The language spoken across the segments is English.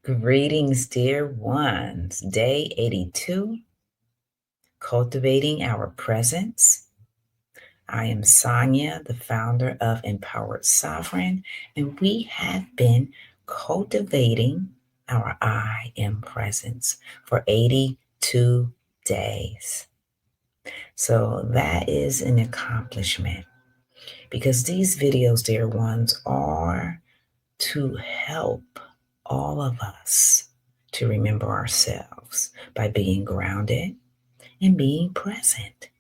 Greetings, dear ones. Day 82, Cultivating Our Presence. I am Sonia, the founder of Empowered Sovereign, and we have been cultivating our I am presence for 82 days. So that is an accomplishment because these videos, dear ones, are to help all of us to remember ourselves by being grounded and being present.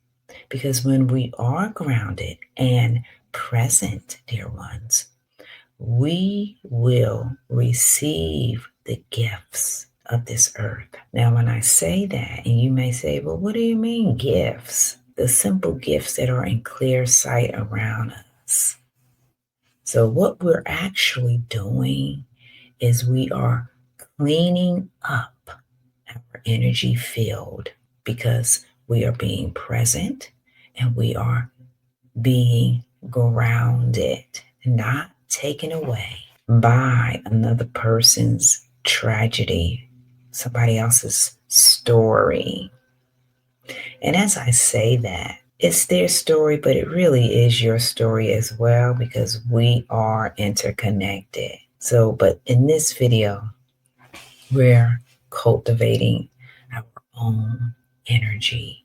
Because when we are grounded and present, dear ones, we will receive the gifts of this earth. Now, when I say that, and you may say, well, what do you mean gifts? The simple gifts that are in clear sight around us. So, what we're actually doing is we are cleaning up our energy field because we are being present and we are being grounded, not taken away by another person's tragedy, somebody else's story. And as I say that, it's their story, but it really is your story as well because we are interconnected. So, but in this video, we're cultivating our own energy.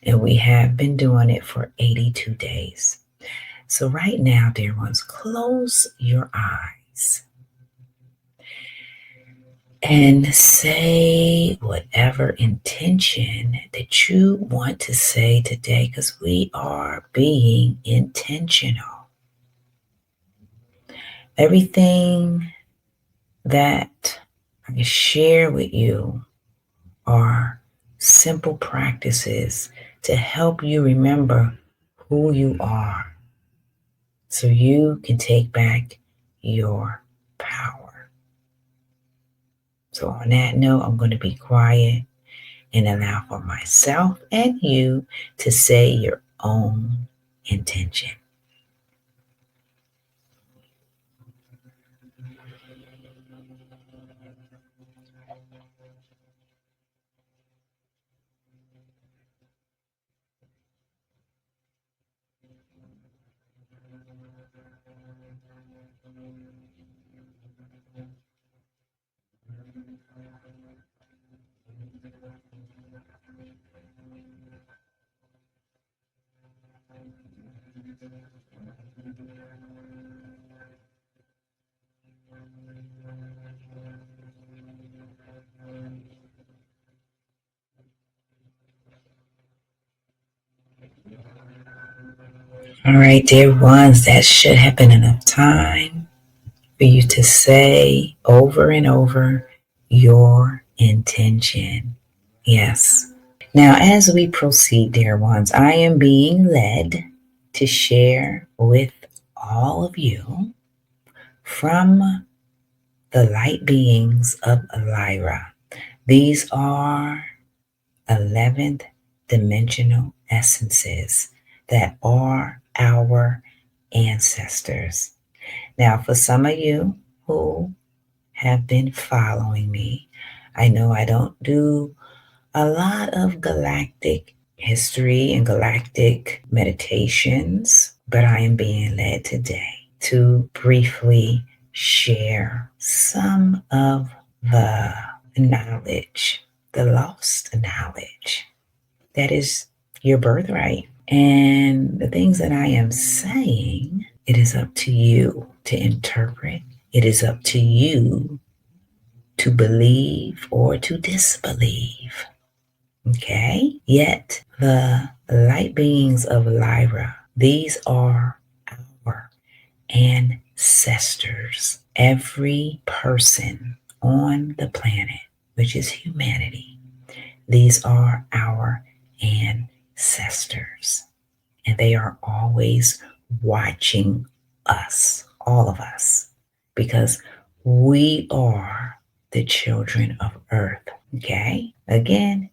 And we have been doing it for 82 days. So, right now, dear ones, close your eyes and say whatever intention that you want to say today because we are being intentional. Everything that I share with you are simple practices to help you remember who you are so you can take back your power. So, on that note, I'm going to be quiet and allow for myself and you to say your own intention. All right, dear ones, that should have been enough time for you to say over and over your intention. Yes. Now, as we proceed, dear ones, I am being led to share with all of you from the light beings of Lyra. These are 11th dimensional essences that are our ancestors. Now, for some of you who have been following me, I know I don't do a lot of galactic history and galactic meditations, but I am being led today to briefly share some of the knowledge, the lost knowledge that is your birthright. And the things that I am saying, it is up to you to interpret. It is up to you to believe or to disbelieve. Okay? Yet the light beings of Lyra, these are our ancestors. Every person on the planet, which is humanity, these are our ancestors. And they are always watching us, all of us, because we are the children of Earth. Okay? Again,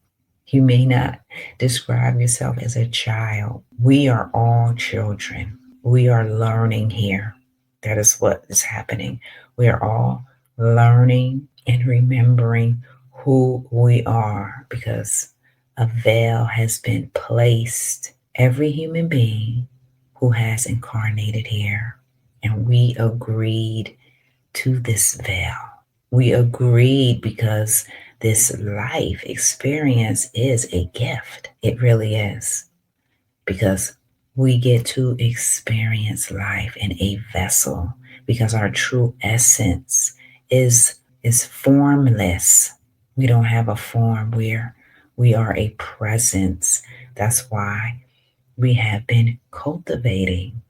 you may not describe yourself as a child. We are all children. We are learning here. That is what is happening. We are all learning and remembering who we are, because a veil has been placed every human being who has incarnated here, and we agreed to this veil. We agreed because this life experience is a gift. It really is. Because we get to experience life in a vessel, because our true essence is formless. We don't have a form. We are a presence. That's why we have been cultivating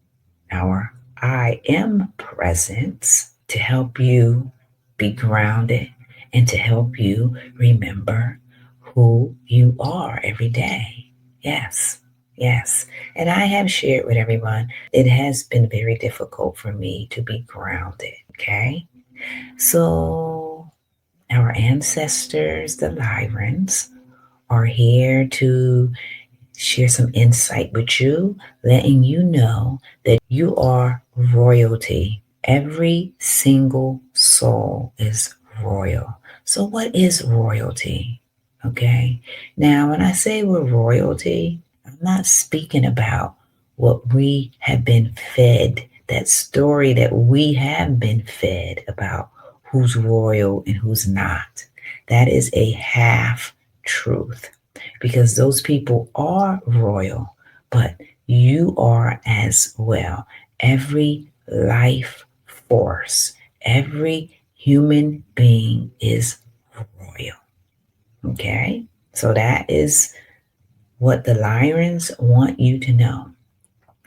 our I am presence to help you be grounded and to help you remember who you are every day. Yes, yes. And I have shared with everyone, it has been very difficult for me to be grounded. Okay. So, our ancestors, the Lyrans, are here to share some insight with you, letting you know that you are royalty. Every single soul is royal. So, what is royalty? Okay. Now, when I say we're royalty, I'm not speaking about what we have been fed, that story that we have been fed about who's royal and who's not. That is a half truth, because those people are royal, but you are as well. Every life force, every human being is royal. Okay? So that is what the Lyrians want you to know,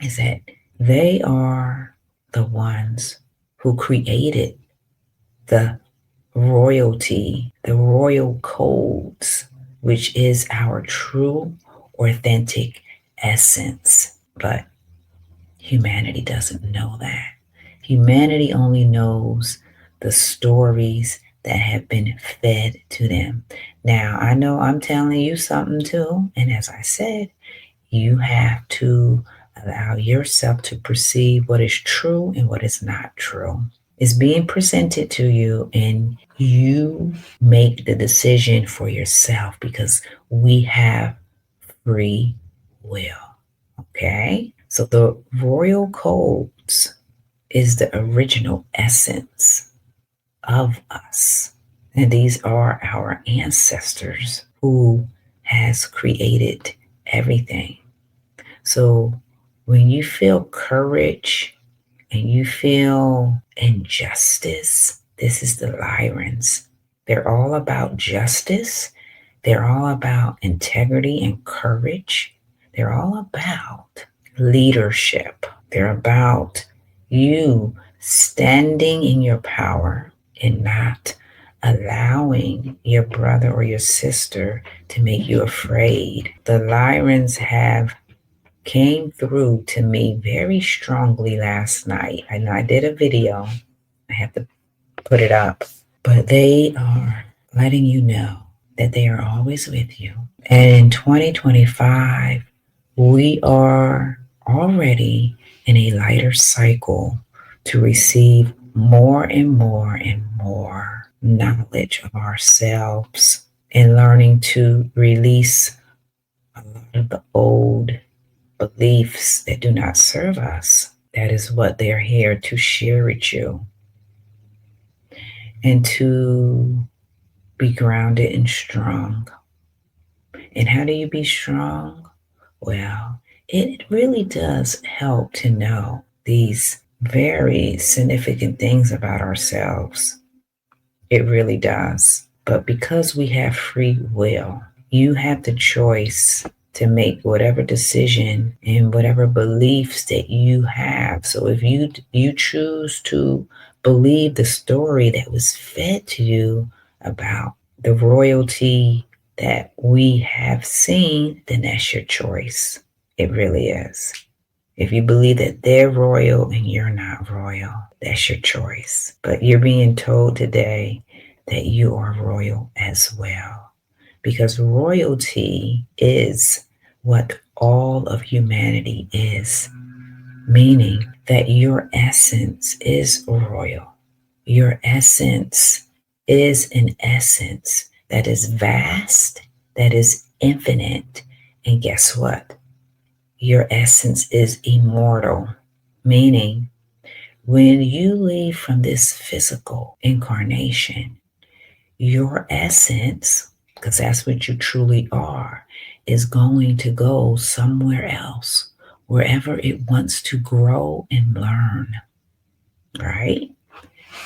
is that they are the ones who created the royalty, the royal codes, which is our true, authentic essence. But humanity doesn't know that. Humanity only knows the stories that have been fed to them. Now, I know I'm telling you something too, and as I said, you have to allow yourself to perceive what is true and what is not true. It's being presented to you, and you make the decision for yourself, because we have free will. Okay? So the royal codes is the original essence of us. And these are our ancestors who has created everything. So when you feel courage and you feel injustice, this is the Lyrans. They're all about justice. They're all about integrity and courage. They're all about leadership. They're about you standing in your power and not allowing your brother or your sister to make you afraid. The Lyrans have came through to me very strongly last night. I know I did a video. I have to put it up. But they are letting you know that they are always with you. And in 2025, we are already in a lighter cycle to receive more and more and more knowledge of ourselves, and learning to release a lot of the old beliefs that do not serve us. That is what they're here to share with you, and to be grounded and strong. And how do you be strong? Well, it really does help to know these very significant things about ourselves. It really does. But because we have free will, you have the choice to make whatever decision and whatever beliefs that you have. So if you choose to believe the story that was fed to you about the royalty that we have seen, then that's your choice. It really is. If you believe that they're royal and you're not royal, that's your choice. But you're being told today that you are royal as well, because royalty is what all of humanity is, meaning that your essence is royal. Your essence is an essence that is vast, that is infinite. And guess what? Your essence is immortal, meaning when you leave from this physical incarnation, your essence, because that's what you truly are, is going to go somewhere else, wherever it wants to grow and learn, right?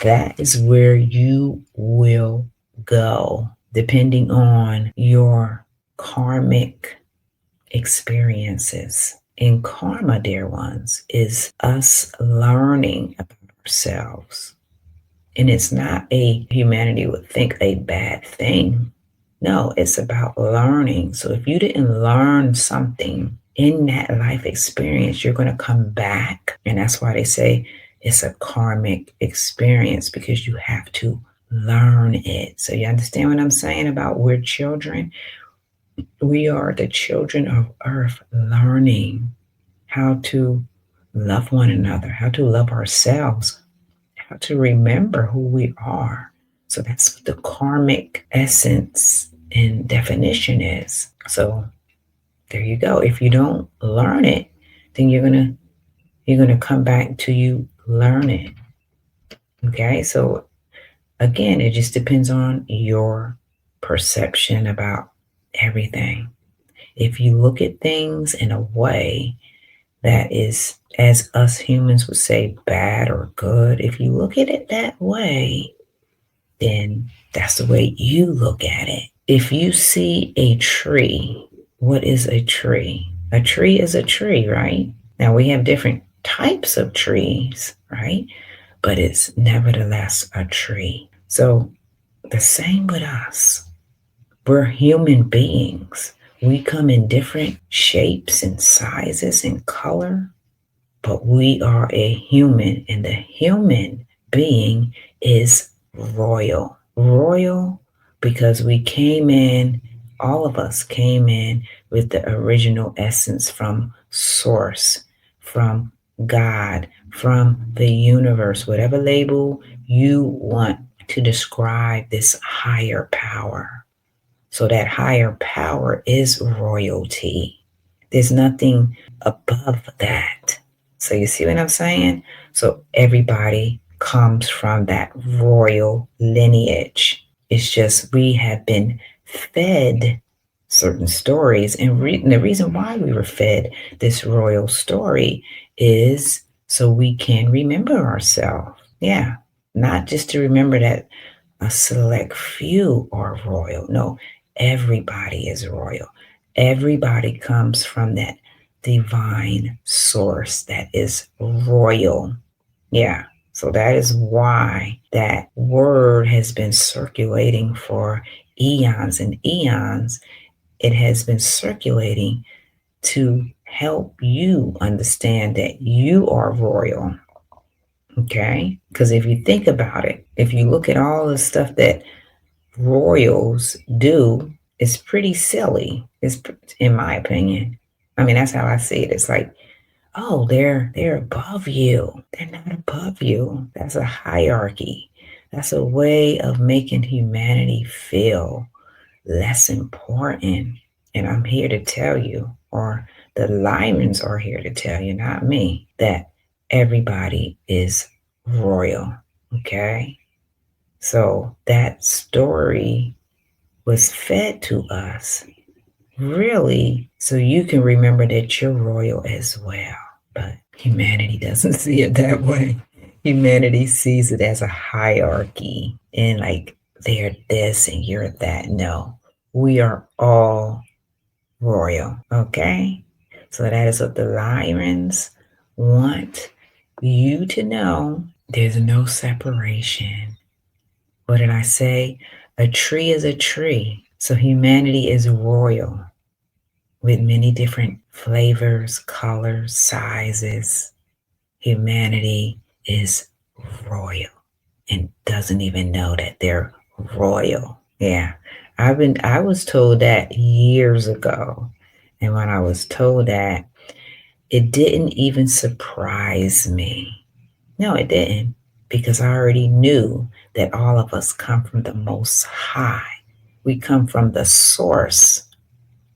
That is where you will go, depending on your karmic experiences. And karma, dear ones, is us learning about ourselves. And it's not a humanity would think a bad thing. No, it's about learning. So if you didn't learn something in that life experience, you're going to come back. And that's why they say it's a karmic experience because you have to learn it. So you understand what I'm saying about we're children? We are the children of earth learning how to love one another, how to love ourselves, how to remember who we are. So that's what the karmic essence and definition is. So there you go. If you don't learn it, then you're gonna come back to you learn it. Okay. So again, it just depends on your perception about everything. If you look at things in a way that is, as us humans would say, bad or good, if you look at it that way, then that's the way you look at it. If you see a tree, what is a tree? A tree is a tree, right? Now we have different types of trees, right? But it's nevertheless a tree. So the same with us. We're human beings. We come in different shapes and sizes and color, but we are a human, and the human being is royal. Royal because we came in, all of us came in with the original essence from source, from God, from the universe, whatever label you want to describe this higher power. So that higher power is royalty. There's nothing above that. So you see what I'm saying? So everybody comes from that royal lineage. It's just we have been fed certain stories. And the reason why we were fed this royal story is so we can remember ourselves. Yeah. Not just to remember that a select few are royal. No, everybody is royal. Everybody comes from that divine source that is royal. Yeah. So that is why that word has been circulating for eons and eons. It has been circulating to help you understand that you are royal. Okay. Because if you think about it, if you look at all the stuff that royals do, it's pretty silly. It's, in my opinion. I mean, that's how I see it. It's like, oh, they're above you. They're not above you. That's a hierarchy. That's a way of making humanity feel less important. And I'm here to tell you, or the Lyrians are here to tell you, not me, that everybody is royal. Okay? So that story was fed to us really so you can remember that you're royal as well. But humanity doesn't see it that way. Humanity sees it as a hierarchy and like they're this and you're that. No, we are all royal. Okay. So that is what the Lyrians want you to know. There's no separation. What did I say? A tree is a tree. So humanity is royal with many different flavors, colors, sizes. Humanity is royal and doesn't even know that they're royal. Yeah. I was told that years ago. And when I was told that, it didn't even surprise me. No, it didn't. because I already knew that all of us come from the Most High. We come from the source,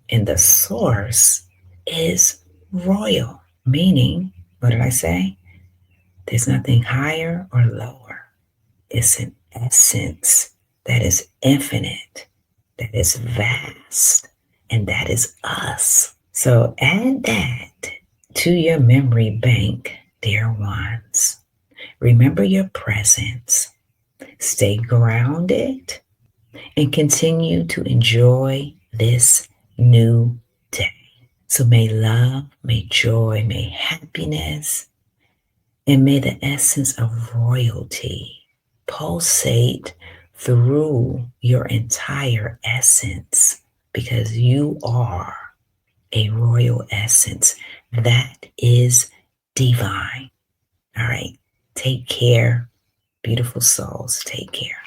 and the source is royal, meaning, what did I say? There's nothing higher or lower. It's an essence that is infinite, that is vast, and that is us. So add that to your memory bank, dear ones. Remember your presence. Stay grounded and continue to enjoy this new day. So may love, may joy, may happiness, and may the essence of royalty pulsate through your entire essence, because you are a royal essence that is divine. All right. Take care, beautiful souls. Take care.